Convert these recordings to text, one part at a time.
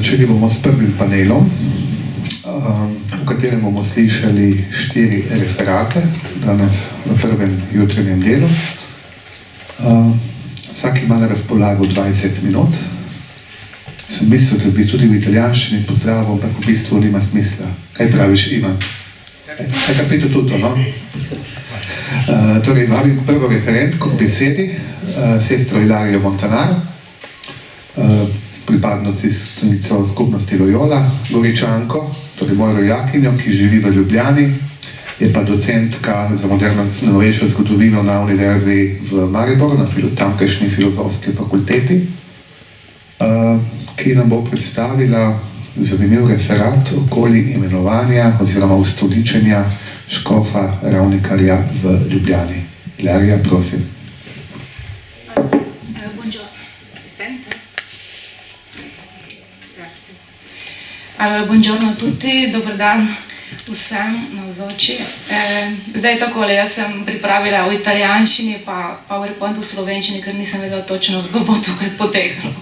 Začeli bomo s prvim panelom, v katerem bomo slišali 4 referate danes v prvem jutranjem delu. Vsak ima na razpolago 20 minut. Sem mislil, da bi tudi v italijanščini pozdravil, ampak v bistvu nima smisla. Kaj praviš, Ivan? È capito tutto, no? Torej, vabim prvo referentko k besedi, sestro Ilarijo Montanaro, pripadnico skupnosti Loyola, Goričanko, torej mojo rojakinjo, ki živi v Ljubljani, je pa docentka za moderno novejšo zgodovino na Univerzi v Mariboru, na tamkajšnji filozofski fakulteti, ki nam bo predstavila zanimiv referat okoli imenovanja oziroma ustoličenja škofa Ravnikarja v Ljubljani. Ilarija, prosim. Allora, buongiorno a tutti, dober dan vsem navzoči. Zdaj takole, jaz sem pripravila v italijanščini pa PowerPoint v slovenščini, ker nisem vedela točno, kako bo tukaj potekalo.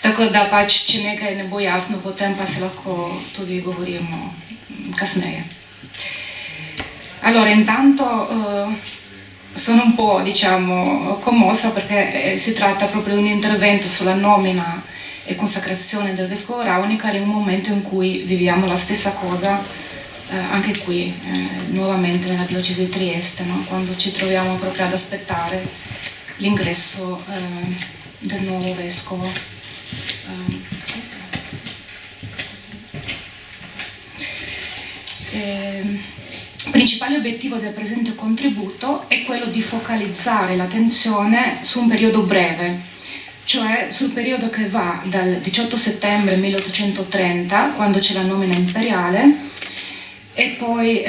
Tako da pač, če nekaj ne bo jasno, potem pa se lahko tudi govorimo kasneje. Allora, intanto sono un po', diciamo, commossa perché si tratta proprio di un intervento sulla nomina e consacrazione del vescovo Ravnikar in un momento in cui viviamo la stessa cosa anche qui, nuovamente nella diocesi di Trieste, no? Quando ci troviamo proprio ad aspettare l'ingresso del nuovo vescovo. Principale obiettivo del presente contributo è quello di focalizzare l'attenzione su un periodo breve, cioè sul periodo che va dal 18 settembre 1830, quando c'è la nomina imperiale, e poi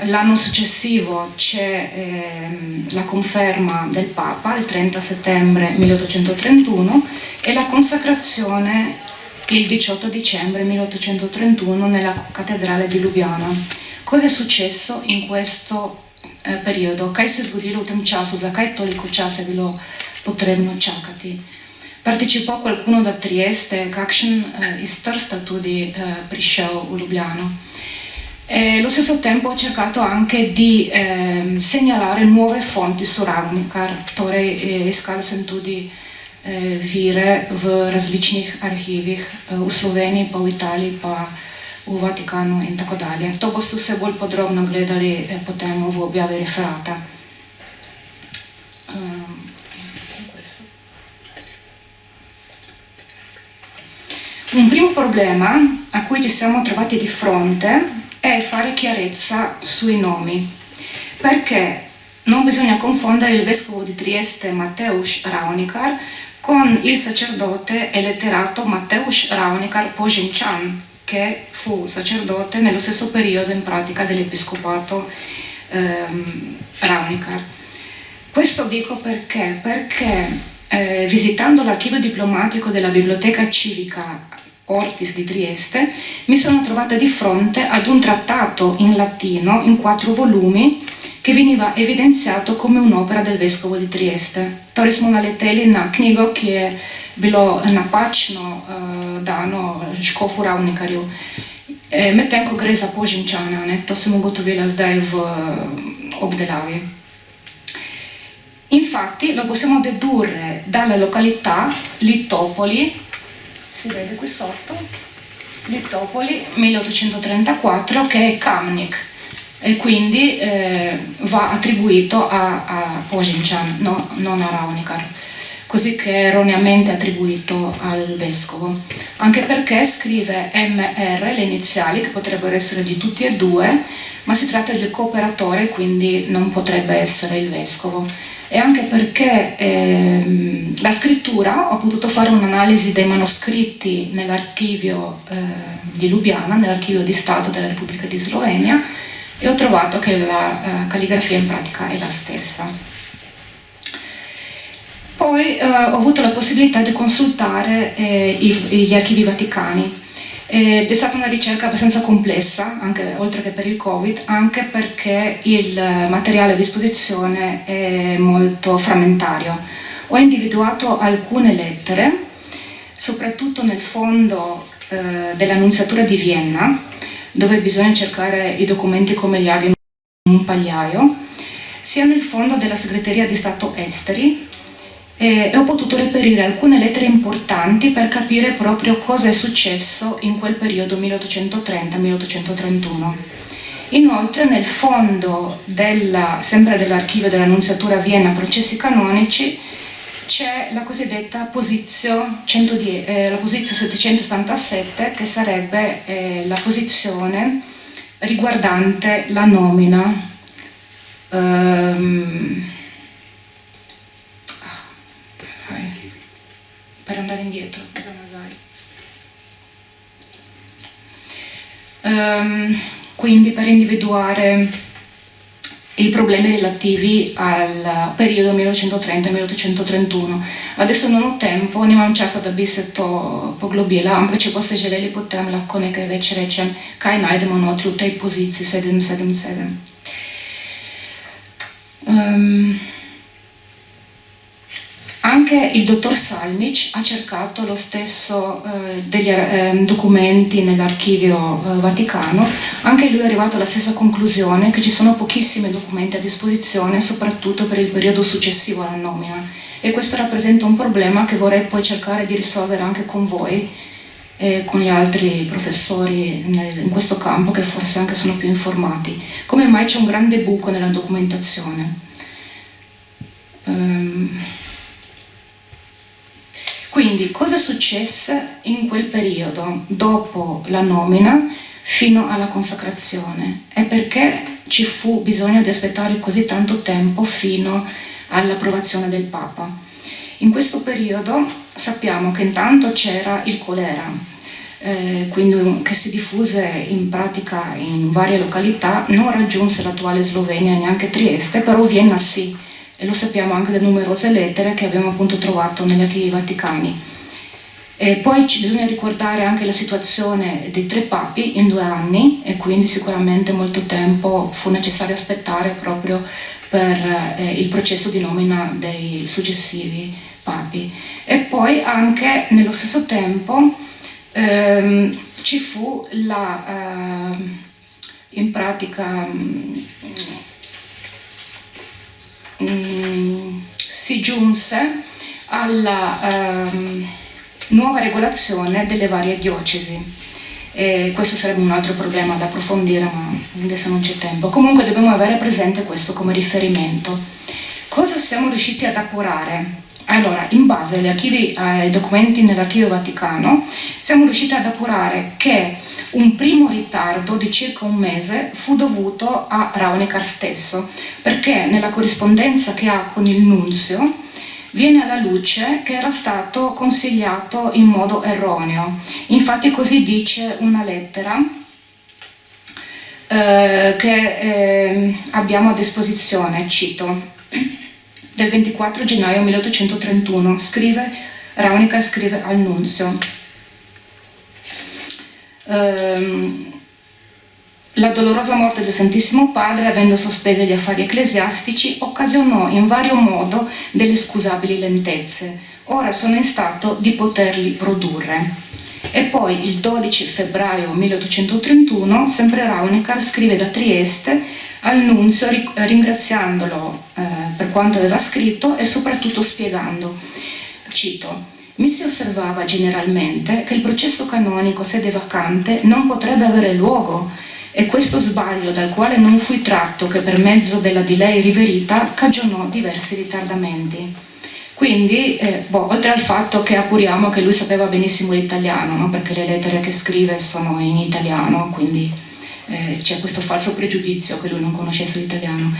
l'anno successivo c'è la conferma del Papa, il 30 settembre 1831, e la consacrazione il 18 dicembre 1831 nella cattedrale di Lubiana. Cosa è successo in questo periodo? Kaj se zgodilo v tem času? Zakaj toliko časa je bilo potrebno čakati? Partecipò qualcuno da Trieste, kakšen iz Trsta tudi prišel v Ljubljano. Allo stesso tempo ho cercato anche di segnalare nuove fonti su Ravnikar, torej iskala sem tudi vire v različnih arhivih v Sloveniji, pa v Italiji, pa v Vatikanu in tako dalje. To boste vse bolj podrobno gledali potem v objavi referata. Un primo problema a cui ci siamo trovati di fronte è fare chiarezza sui nomi, perché non bisogna confondere il vescovo di Trieste Mateusz Ravnikar con il sacerdote e letterato Mateusz Ravnikar Požinčan, che fu sacerdote nello stesso periodo in pratica dell'episcopato Ravnikar. Questo dico perché visitando l'archivio diplomatico della Biblioteca Civica Ortis di Trieste mi sono trovata di fronte ad un trattato in latino in 4 volumi che veniva evidenziato come un'opera del vescovo di Trieste. Torej smo naleteli na knjigo, ki je bilo napačno dano škofu Ravnikarju. Medtem ko gre za Požinčana, to sem ugotovila zdaj v obdelavi. Infatti lo possiamo dedurre dalla località Litopoli, si vede qui sotto, Litopoli 1834, che è Kamnik, e quindi va attribuito a Požinčan, non a Ravnikar, così che è erroneamente attribuito al vescovo, anche perché scrive MR, le iniziali, che potrebbero essere di tutti e due, ma si tratta del cooperatore, quindi non potrebbe essere il vescovo. E anche perché la scrittura, ho potuto fare un'analisi dei manoscritti nell'archivio di Lubiana, nell'archivio di Stato della Repubblica di Slovenia, e ho trovato che la calligrafia in pratica è la stessa. Poi ho avuto la possibilità di consultare gli archivi vaticani. Ed è stata una ricerca abbastanza complessa, anche, oltre che per il Covid, anche perché il materiale a disposizione è molto frammentario. Ho individuato alcune lettere, soprattutto nel fondo della Nunziatura di Vienna, dove bisogna cercare i documenti come gli aghi in un pagliaio, sia nel fondo della Segreteria di Stato Esteri, e ho potuto reperire alcune lettere importanti per capire proprio cosa è successo in quel periodo 1830-1831. Inoltre nel fondo sempre dell'archivio della Nunziatura a Vienna Processi Canonici c'è la cosiddetta posizio 777, che sarebbe la posizione riguardante la nomina per andare indietro, quindi per individuare i problemi relativi al periodo 1830-1831. Adesso non ho tempo, nemam časa da bi se to poglobila, ampak če boste želeli, potem lahko nekaj več rečem, kaj najdemo notri v tej poziciji 777. Anche il dottor Salmic ha cercato lo stesso degli documenti nell'archivio Vaticano. Anche lui è arrivato alla stessa conclusione, che ci sono pochissimi documenti a disposizione, soprattutto per il periodo successivo alla nomina, e questo rappresenta un problema che vorrei poi cercare di risolvere anche con voi e con gli altri professori in questo campo, che forse anche sono più informati. Come mai c'è un grande buco nella documentazione? Quindi cosa successe in quel periodo, dopo la nomina fino alla consacrazione, e perché ci fu bisogno di aspettare così tanto tempo fino all'approvazione del Papa? In questo periodo sappiamo che intanto c'era il colera, quindi che si diffuse in pratica in varie località, non raggiunse l'attuale Slovenia e neanche Trieste, però Vienna sì. E lo sappiamo anche da numerose lettere che abbiamo appunto trovato negli archivi vaticani. E poi bisogna ricordare anche la situazione dei 3 papi in 2 anni, e quindi sicuramente molto tempo fu necessario aspettare proprio per il processo di nomina dei successivi papi. E poi anche nello stesso tempo ci fu in pratica si giunse alla nuova regolazione delle varie diocesi, e questo sarebbe un altro problema da approfondire, ma adesso non c'è tempo. Comunque dobbiamo avere presente questo come riferimento. Cosa siamo riusciti ad appurare? Allora, in base ai documenti nell'archivio Vaticano, siamo riusciti ad appurare che un primo ritardo di circa un mese fu dovuto a Raonicar stesso, perché nella corrispondenza che ha con il nunzio viene alla luce che era stato consigliato in modo erroneo. Infatti così dice una lettera che abbiamo a disposizione, cito, del 24 gennaio 1831, Raonicar scrive al nunzio: la dolorosa morte del Santissimo Padre, avendo sospeso gli affari ecclesiastici, occasionò in vario modo delle scusabili lentezze. Ora sono in stato di poterli produrre. E poi il 12 febbraio 1831, sempre Raonicar scrive da Trieste al nunzio ringraziandolo per quanto aveva scritto e soprattutto spiegando, cito: mi si osservava generalmente che il processo canonico sede vacante non potrebbe avere luogo, e questo sbaglio, dal quale non fui tratto che per mezzo della di lei riverita, cagionò diversi ritardamenti. Quindi, oltre al fatto che appuriamo che lui sapeva benissimo l'italiano, no? Perché le lettere che scrive sono in italiano, quindi c'è questo falso pregiudizio che lui non conoscesse l'italiano.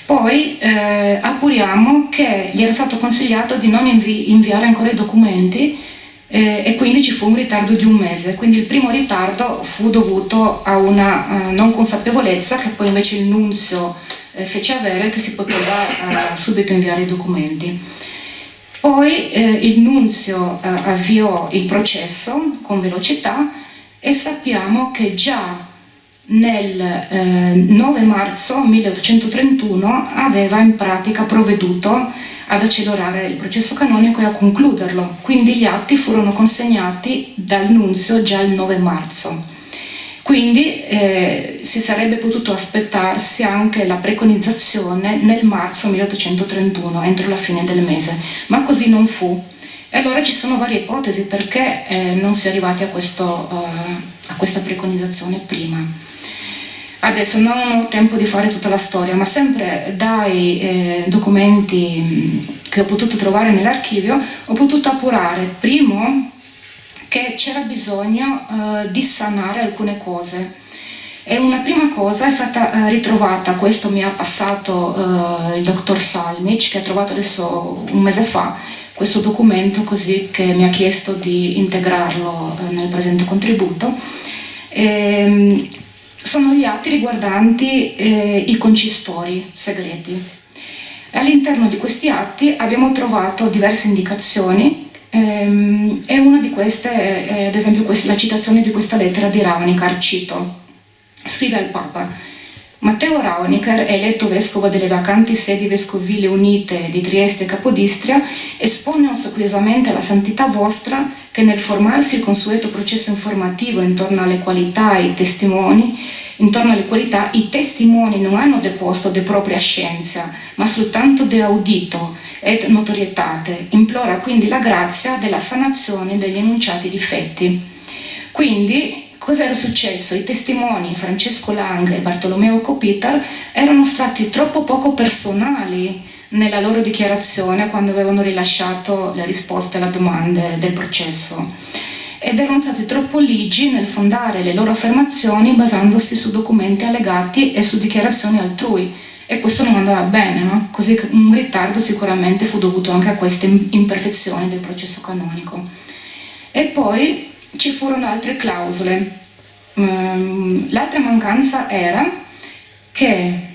Poi appuriamo che gli era stato consigliato di non inviare ancora i documenti, e quindi ci fu un ritardo di un mese. Quindi il primo ritardo fu dovuto a una non consapevolezza che poi invece il nunzio fece avere, che si poteva subito inviare i documenti. Poi il nunzio avviò il processo con velocità, e sappiamo che già nel 9 marzo 1831 aveva in pratica provveduto ad accelerare il processo canonico e a concluderlo, quindi gli atti furono consegnati dal nunzio già il 9 marzo. Quindi si sarebbe potuto aspettarsi anche la preconizzazione nel marzo 1831, entro la fine del mese, ma così non fu. E allora ci sono varie ipotesi perché non si è arrivati a questa preconizzazione prima. Adesso non ho tempo di fare tutta la storia, ma sempre dai documenti che ho potuto trovare nell'archivio ho potuto appurare, primo, che c'era bisogno di sanare alcune cose. E una prima cosa è stata ritrovata, questo mi ha passato il dottor Salmic, che ha trovato adesso un mese fa questo documento, così che mi ha chiesto di integrarlo nel presente contributo. Sono gli atti riguardanti i concistori segreti. All'interno di questi atti abbiamo trovato diverse indicazioni e una di queste è ad esempio la citazione di questa lettera di Raonicar, cito. Scrive al Papa: Matteo Raonicar, eletto vescovo delle vacanti sedi vescovili unite di Trieste e Capodistria, espone ossequiosamente alla santità vostra che nel formarsi il consueto processo informativo intorno alle qualità i testimoni non hanno deposto de propria scienza, ma soltanto de audito et notorietate. Implora quindi la grazia della sanazione degli enunciati difetti. Quindi, cosa era successo? I testimoni Francesco Lang e Bartolomeo Copitar erano stati troppo poco personali nella loro dichiarazione quando avevano rilasciato le risposte alle domande del processo, ed erano stati troppo ligi nel fondare le loro affermazioni basandosi su documenti allegati e su dichiarazioni altrui, e questo non andava bene, no? Così un ritardo sicuramente fu dovuto anche a queste imperfezioni del processo canonico. E poi ci furono altre clausole. L'altra mancanza era che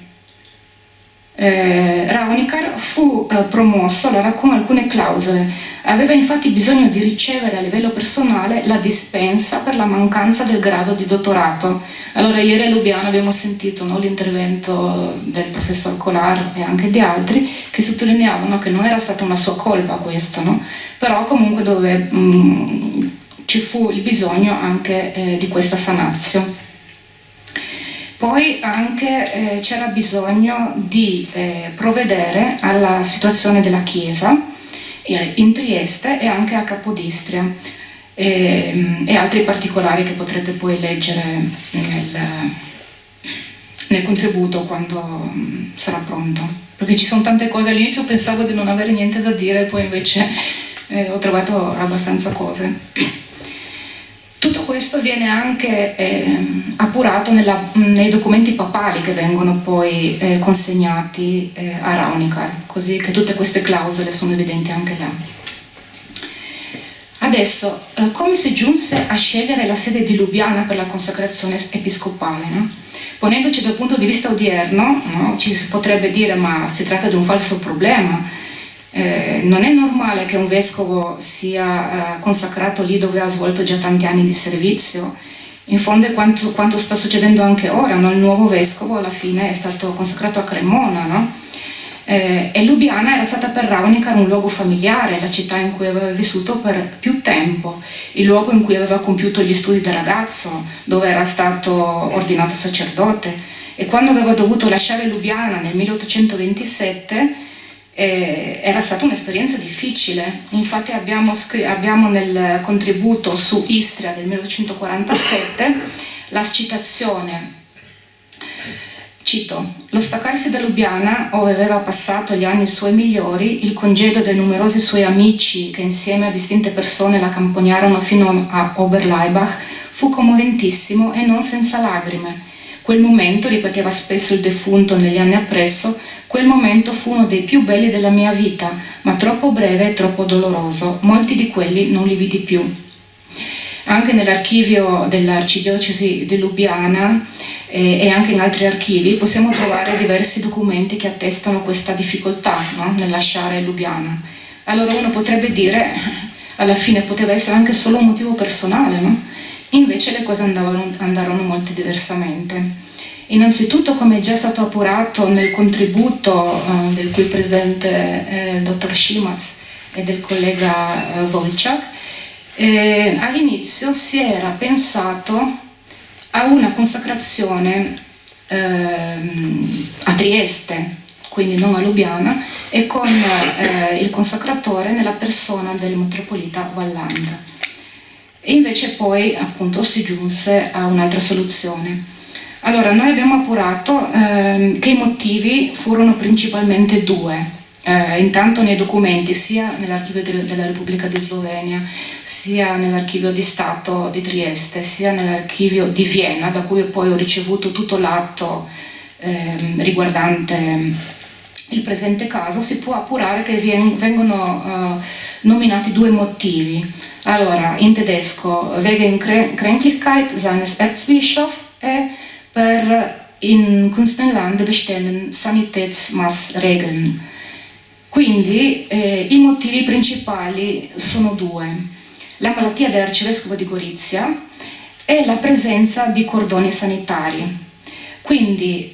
Raonicar fu promosso allora con alcune clausole. Aveva infatti bisogno di ricevere a livello personale la dispensa per la mancanza del grado di dottorato. Allora ieri a Lubiana abbiamo sentito, no, l'intervento del professor Colar e anche di altri che sottolineavano che non era stata una sua colpa questa, no? Però comunque dove ci fu il bisogno anche di questa sanazio. Poi anche c'era bisogno di provvedere alla situazione della Chiesa in Trieste e anche a Capodistria e altri particolari che potrete poi leggere nel contributo quando sarà pronto. Perché ci sono tante cose, all'inizio pensavo di non avere niente da dire, poi invece ho trovato abbastanza cose. Tutto questo viene anche appurato nei documenti papali che vengono poi consegnati a Raonicar, così che tutte queste clausole sono evidenti anche là. Adesso, come si giunse a scegliere la sede di Lubiana per la consacrazione episcopale? No? Ponendoci dal punto di vista odierno, no, ci si potrebbe dire ma si tratta di un falso problema. Non è normale che un vescovo sia consacrato lì dove ha svolto già tanti anni di servizio. In fondo è quanto sta succedendo anche ora, no? Il nuovo vescovo alla fine è stato consacrato a Cremona, no? E Lubiana era stata per Raonicar un luogo familiare, la città in cui aveva vissuto per più tempo, il luogo in cui aveva compiuto gli studi da ragazzo, dove era stato ordinato sacerdote, e quando aveva dovuto lasciare Lubiana nel 1827 era stata un'esperienza difficile. Infatti abbiamo nel contributo su Istria del 1847 la citazione, cito: lo staccarsi da Lubiana, ove aveva passato gli anni suoi migliori, il congedo dei numerosi suoi amici che insieme a distinte persone la accompagnarono fino a Oberlaibach, fu commoventissimo e non senza lacrime. Quel momento, ripeteva spesso il defunto negli anni appresso, quel momento fu uno dei più belli della mia vita, ma troppo breve e troppo doloroso. Molti di quelli non li vidi più. Anche nell'archivio dell'Arcidiocesi di Lubiana e anche in altri archivi possiamo trovare diversi documenti che attestano questa difficoltà, no? Nel lasciare Lubiana. Allora uno potrebbe dire, alla fine poteva essere anche solo un motivo personale, no? Invece le cose andarono molto diversamente. Innanzitutto, come è già stato appurato nel contributo del qui presente dottor Shimaz e del collega Volchak, all'inizio si era pensato a una consacrazione a Trieste, quindi non a Lubiana, e con il consacratore nella persona del metropolita Valland. E invece poi appunto si giunse a un'altra soluzione. Allora, noi abbiamo appurato che i motivi furono principalmente due. Intanto nei documenti, sia nell'archivio della Repubblica di Slovenia, sia nell'archivio di Stato di Trieste, sia nell'archivio di Vienna, da cui poi ho ricevuto tutto l'atto riguardante il presente caso, si può appurare che vengono nominati due motivi. Allora, in tedesco, wegen Kränklichkeit seines Erzbischofs e per in Kunstenland bestehenden Sanitätsmaßregeln. Quindi i motivi principali sono due: la malattia dell'arcivescovo di Gorizia e la presenza di cordoni sanitari. Quindi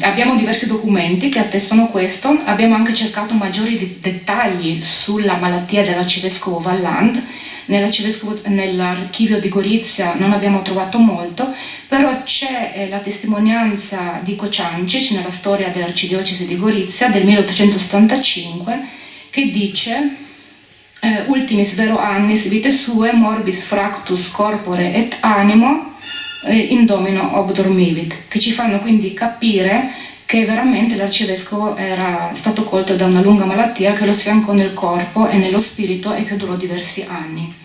abbiamo diversi documenti che attestano questo. Abbiamo anche cercato maggiori dettagli sulla malattia dell'arcivescovo Valland. Nell'archivio di Gorizia non abbiamo trovato molto, però c'è la testimonianza di Kociancic nella storia dell'arcidiocesi di Gorizia del 1875 che dice ultimis vero annis vitae sue morbis fractus corpore et animo in domino obdormivit, che ci fanno quindi capire che veramente l'arcivescovo era stato colto da una lunga malattia che lo sfiancò nel corpo e nello spirito e che durò diversi anni.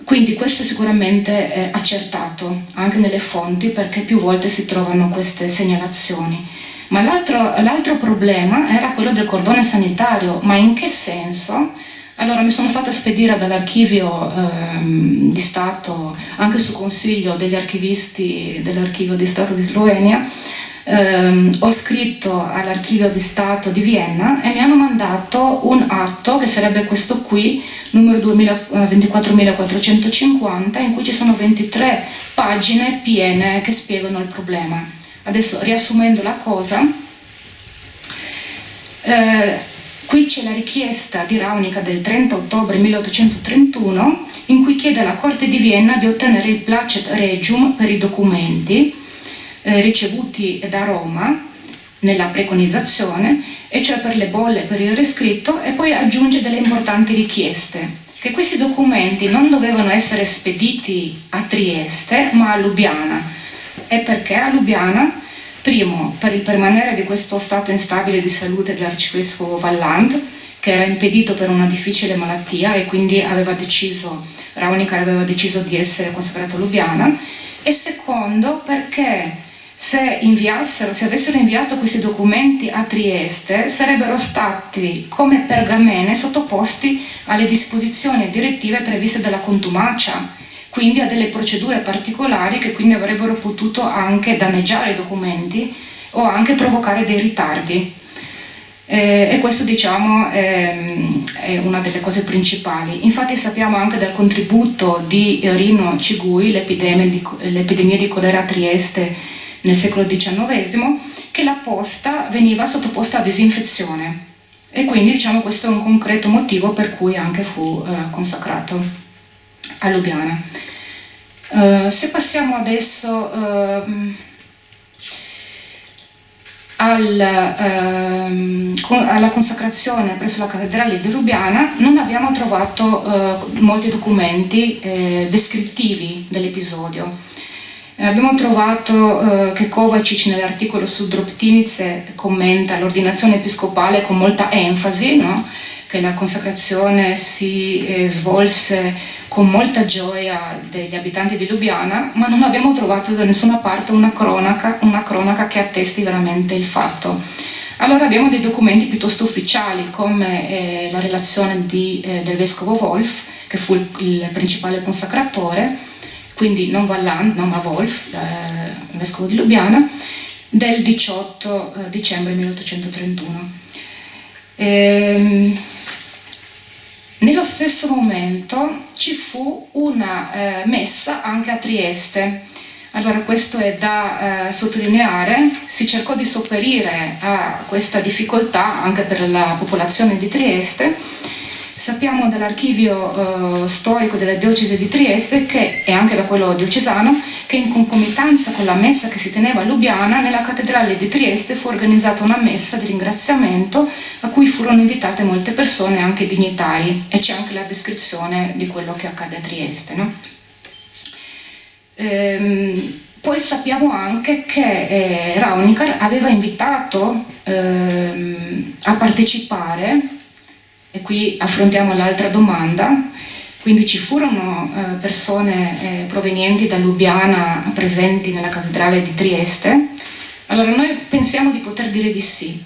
Quindi questo sicuramente è accertato anche nelle fonti, perché più volte si trovano queste segnalazioni. Ma l'altro problema era quello del cordone sanitario. Ma in che senso? Allora, mi sono fatta spedire dall'archivio di Stato, anche su consiglio degli archivisti dell'archivio di Stato di Slovenia, ho scritto all'archivio di Stato di Vienna e mi hanno mandato un atto che sarebbe questo qui, numero 24450, in cui ci sono 23 pagine piene che spiegano il problema. Adesso, riassumendo la cosa, qui c'è la richiesta di Raunica del 30 ottobre 1831 in cui chiede alla Corte di Vienna di ottenere il placet regium per i documenti ricevuti da Roma nella preconizzazione, e cioè per le bolle, per il rescritto, e poi aggiunge delle importanti richieste: che questi documenti non dovevano essere spediti a Trieste ma a Lubiana. E perché a Lubiana? Primo, per il permanere di questo stato instabile di salute dell'arcivescovo Valland, che era impedito per una difficile malattia, e quindi Raunica aveva deciso di essere consacrato a Lubiana. E secondo, perché se avessero inviato questi documenti a Trieste, sarebbero stati come pergamene sottoposti alle disposizioni e direttive previste dalla contumacia, quindi a delle procedure particolari che quindi avrebbero potuto anche danneggiare i documenti o anche provocare dei ritardi. E questo, diciamo, è una delle cose principali. Infatti sappiamo anche dal contributo di Rino Cigui, l'epidemia di colera a Trieste nel secolo XIX, che la posta veniva sottoposta a disinfezione, e quindi, diciamo, questo è un concreto motivo per cui anche fu consacrato a Lubiana. Se passiamo adesso alla consacrazione presso la cattedrale di Lubiana, non abbiamo trovato molti documenti descrittivi dell'episodio. Abbiamo trovato che Kovacic nell'articolo su Droptinice commenta l'ordinazione episcopale con molta enfasi, no? Che la consacrazione si svolse con molta gioia degli abitanti di Lubiana, ma non abbiamo trovato da nessuna parte una cronaca che attesti veramente il fatto. Allora abbiamo dei documenti piuttosto ufficiali, come la relazione del vescovo Wolf, che fu il principale consacratore, quindi non Valland, ma Wolf, il vescovo di Lubiana, del 18 dicembre 1831. Nello stesso momento ci fu una messa anche a Trieste. Allora questo è da sottolineare, si cercò di sopperire a questa difficoltà anche per la popolazione di Trieste. Sappiamo dall'archivio storico della diocesi di Trieste e anche da quello diocesano che in concomitanza con la messa che si teneva a Lubiana, nella cattedrale di Trieste fu organizzata una messa di ringraziamento a cui furono invitate molte persone, anche dignitari, e c'è anche la descrizione di quello che accade a Trieste, no? Poi sappiamo anche che Raunicar aveva invitato a partecipare, e qui affrontiamo l'altra domanda, quindi ci furono persone provenienti da Lubiana presenti nella cattedrale di Trieste. Allora noi pensiamo di poter dire di sì,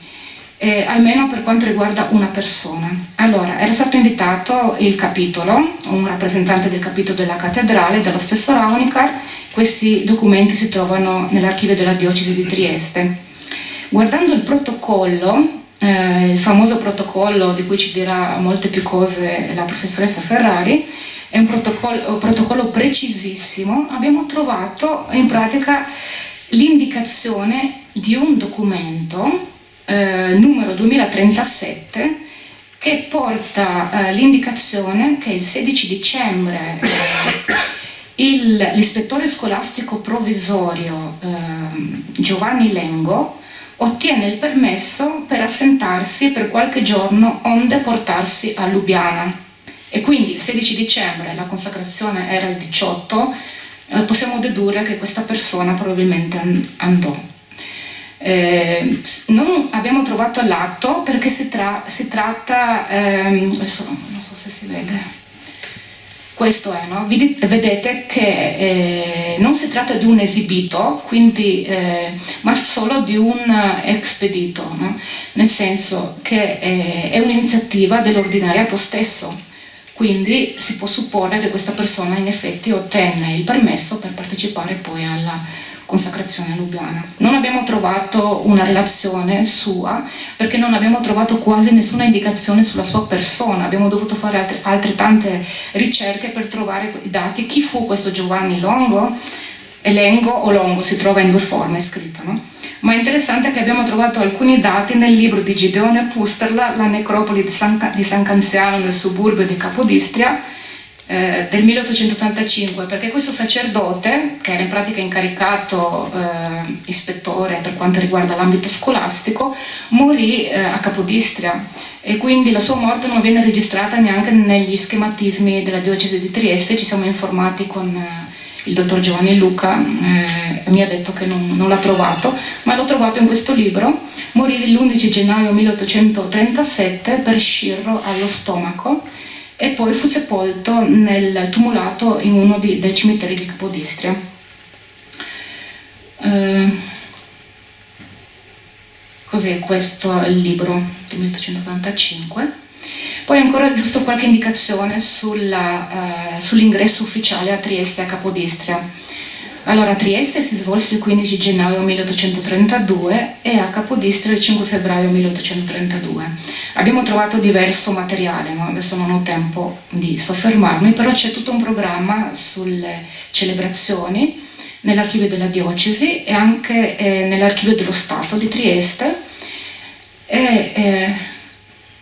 almeno per quanto riguarda una persona. Allora era stato invitato il capitolo, un rappresentante del capitolo della cattedrale, dello stesso Raunicar. Questi documenti si trovano nell'archivio della diocesi di Trieste. Guardando il protocollo, il famoso protocollo di cui ci dirà molte più cose la professoressa Ferrari, è un protocollo precisissimo. Abbiamo trovato in pratica l'indicazione di un documento numero 2037 che porta l'indicazione che il 16 dicembre l'ispettore scolastico provvisorio Giovanni Lengo ottiene il permesso per assentarsi per qualche giorno onde portarsi a Lubiana, e quindi il 16 dicembre la consacrazione era il 18, possiamo dedurre che questa persona probabilmente andò. Non abbiamo trovato l'atto perché si tratta, adesso non so se si vede, questo è, no? Vedete che non si tratta di un esibito, quindi, ma solo di un expedito, no? Nel senso che è un'iniziativa dell'ordinariato stesso, quindi si può supporre che questa persona in effetti ottenne il permesso per partecipare poi alla consacrazione a Lubiana. Non abbiamo trovato una relazione sua perché non abbiamo trovato quasi nessuna indicazione sulla sua persona. Abbiamo dovuto fare altrettante ricerche per trovare i dati. Chi fu questo Giovanni Longo? E Lengo o Longo si trova in due forme scritto, no? Ma è interessante che abbiamo trovato alcuni dati nel libro di Gideone Pusterla, La necropoli di San Canziano nel suburbio di Capodistria, del 1885, perché questo sacerdote, che era in pratica incaricato ispettore per quanto riguarda l'ambito scolastico, morì a Capodistria, e quindi la sua morte non viene registrata neanche negli schematismi della diocesi di Trieste. Ci siamo informati con il dottor Giovanni Luca, mi ha detto che non l'ha trovato, ma l'ho trovato in questo libro. Morì l'11 gennaio 1837 per scirro allo stomaco, e poi fu sepolto tumulato in uno dei cimiteri di Capodistria. Cos'è questo il libro del 1885? Poi ancora giusto qualche indicazione sull'ingresso ufficiale a Trieste e a Capodistria. Allora, a Trieste si svolse il 15 gennaio 1832 e a Capodistria il 5 febbraio 1832. Abbiamo trovato diverso materiale, no? Adesso non ho tempo di soffermarmi, però c'è tutto un programma sulle celebrazioni nell'archivio della diocesi e anche nell'archivio dello Stato di Trieste.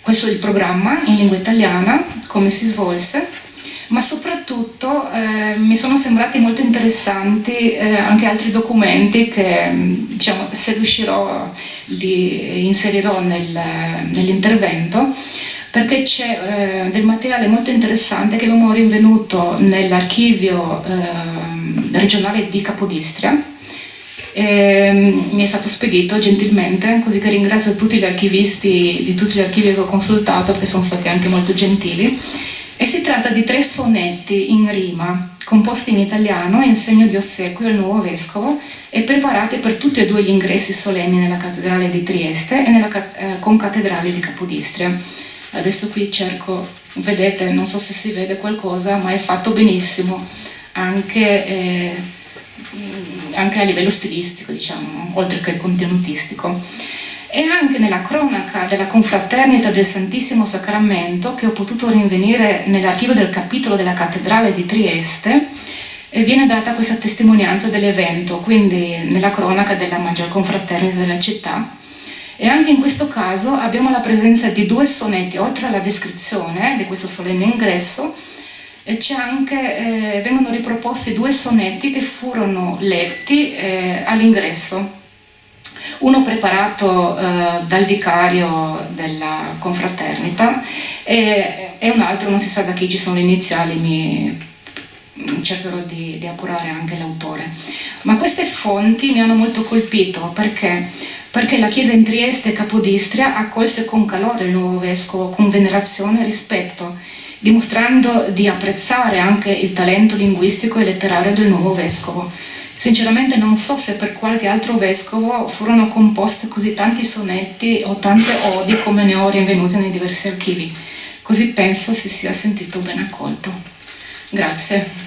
Questo è il programma in lingua italiana, come si svolse. Ma soprattutto mi sono sembrati molto interessanti anche altri documenti che, diciamo, se riuscirò li inserirò nell'intervento, perché c'è del materiale molto interessante che abbiamo rinvenuto nell'archivio regionale di Capodistria. Mi è stato spedito gentilmente, così che ringrazio tutti gli archivisti di tutti gli archivi che ho consultato, che sono stati anche molto gentili. E si tratta di 3 sonetti in rima, composti in italiano in segno di ossequio al nuovo vescovo e preparati per tutti e 2 gli ingressi solenni nella cattedrale di Trieste e nella concattedrale di Capodistria. Adesso qui cerco, vedete, non so se si vede qualcosa, ma è fatto benissimo, anche a livello stilistico, diciamo, oltre che contenutistico. E anche nella cronaca della confraternita del Santissimo Sacramento, che ho potuto rinvenire nell'archivio del capitolo della cattedrale di Trieste, viene data questa testimonianza dell'evento, quindi nella cronaca della maggior confraternita della città. E anche in questo caso abbiamo la presenza di 2 sonetti, oltre alla descrizione di questo solenne ingresso, c'è anche, vengono riproposti 2 sonetti che furono letti all'ingresso. Uno preparato dal vicario della confraternita e un altro, non si sa da chi, ci sono le iniziali, cercherò di appurare anche l'autore. Ma queste fonti mi hanno molto colpito perché la Chiesa in Trieste e Capodistria accolse con calore il nuovo vescovo, con venerazione e rispetto, dimostrando di apprezzare anche il talento linguistico e letterario del nuovo vescovo. Sinceramente non so se per qualche altro vescovo furono composti così tanti sonetti o tante odi come ne ho rinvenute nei diversi archivi. Così penso si sia sentito ben accolto. Grazie.